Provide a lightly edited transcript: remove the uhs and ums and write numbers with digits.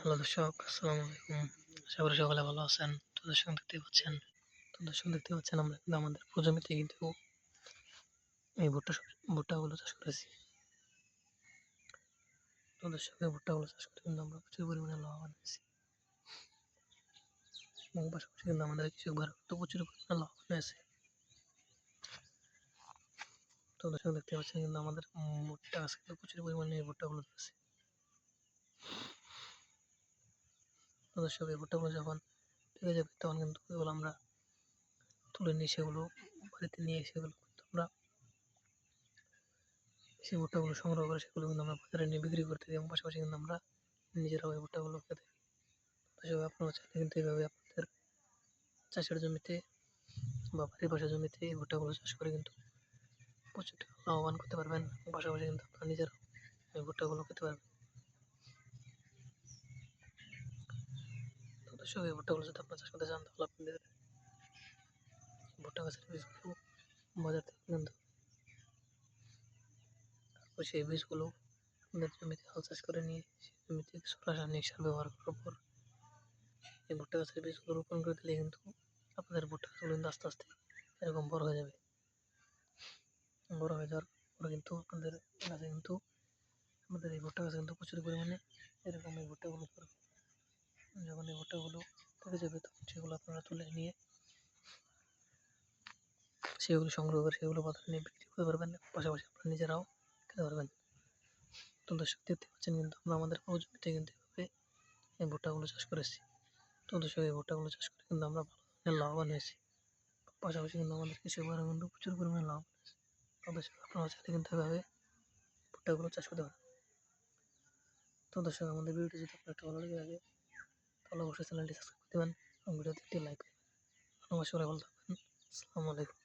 Hello দর্শক, আসসালামু আলাইকুম। আশা করি সকলে ভালো আছেন। তো দর্শক দেখতে পাচ্ছেন আমরা কিন্তু আমাদের পুরো জমিতে কিন্তু এই ভুট্টাগুলো চাষ করেছি। তো দর্শক এই ভুট্টাগুলো চাষ করে কিন্তু আমরা প্রচুর পরিমাণে লাভবান হয়েছি। এবং পাশাপাশি কিন্তু আমাদের কৃষক ভাইরা কিন্তু প্রচুর পরিমাণে লাভবান হয়েছে। তো দর্শক দেখতে পাচ্ছেন কিন্তু আমাদের ভুট্টা গাছে কিন্তু প্রচুর পরিমাণে এই ভুট্টাগুলো ধরেছে। তো দর্শক এই ভুট্টাগুলো যখন পেকে যাবে তখন কিন্তু এগুলো আমরা তুলে নিয়ে সেগুলো বাড়িতে নিয়ে সেগুলো কিন্তু আমরা সেই ভুট্টাগুলো সংগ্রহ করে সেগুলো কিন্তু আমরা বাজারে নিয়ে বিক্রি করতে দিই এবং পাশাপাশি কিন্তু আমরা নিজেরাও এই ভুট্টাগুলো খেতে থাকি। তবে আপনারা চাইলে কিন্তু এইভাবে আপনাদের চাষের জমিতে বা বাড়ির পাশের জমিতে এই ভুট্টাগুলো চাষ করে কিন্তু প্রচুর টাকা লাভবান করতে পারবেন এবং পাশাপাশি কিন্তু আপনারা নিজেরাও এই ভুট্টাগুলো খেতে পারবেন। তো দর্শক এই ভুট্টাগুলো যদি আপনারা চাষ করতে চান তাহলে আপনাদের ভুট্টা গাছের বীজগুলো বাজার থেকে কিনতে হবে। তারপর সেই বীজগুলো আপনাদের জমিতে হাল চাষ করে নিয়ে সেই জমিতে কিছু রাসায়নিক সার ব্যবহার করার পর এই ভুট্টা গাছের বীজগুলো রোপণ করে দিলে কিন্তু আপনাদের ভুট্টা গাছগুলো কিন্তু আস্তে আস্তে এরকম বড় হয়ে যাবে। বড় হয়ে যাওয়ার পরে কিন্তু আপনাদের গাছে কিন্তু আমাদের এই ভুট্টা গাছে কিন্তু প্রচুর পরিমাণে এরকম এই ভুট্টাগুলো ধরবে। যখন এই ভুট্টাগুলো পেকে যাবে তখন সেগুলো আপনারা তুলে নিয়ে সেগুলো সংগ্রহ করে সেগুলো বাজারে নিয়ে বিক্রি করতে পারবেন, পাশাপাশি আপনারা নিজেরাও খেতে পারবেন। তো দর্শক দেখতে পাচ্ছেন কিন্তু আমরা আমাদের পুরো জমিতে কিন্তু এভাবে এই ভুট্টাগুলো চাষ করেছি। তো দর্শক এই ভুট্টাগুলো চাষ করে কিন্তু আমরা ভালো ধরনের লাভবান হয়েছি, পাশাপাশি কিন্তু আমাদের কৃষক ভাইরা কিন্তু প্রচুর পরিমাণে লাভ। তো দর্শক আপনারা চাইলে কিন্তু এভাবে ভুট্টাগুলো চাষ করতে পারেন। তো দর্শক আমাদের ভিডিওটি যদি আপনার একটু ভালো লেগে থাকে তাহলে অবশ্যই চ্যানেলটি সাবস্ক্রাইব করে দেবেন এবং ভিডিওতে একটি লাইক করবেন। সবাই ভালো থাকবেন। আসসালামু আলাইকুম।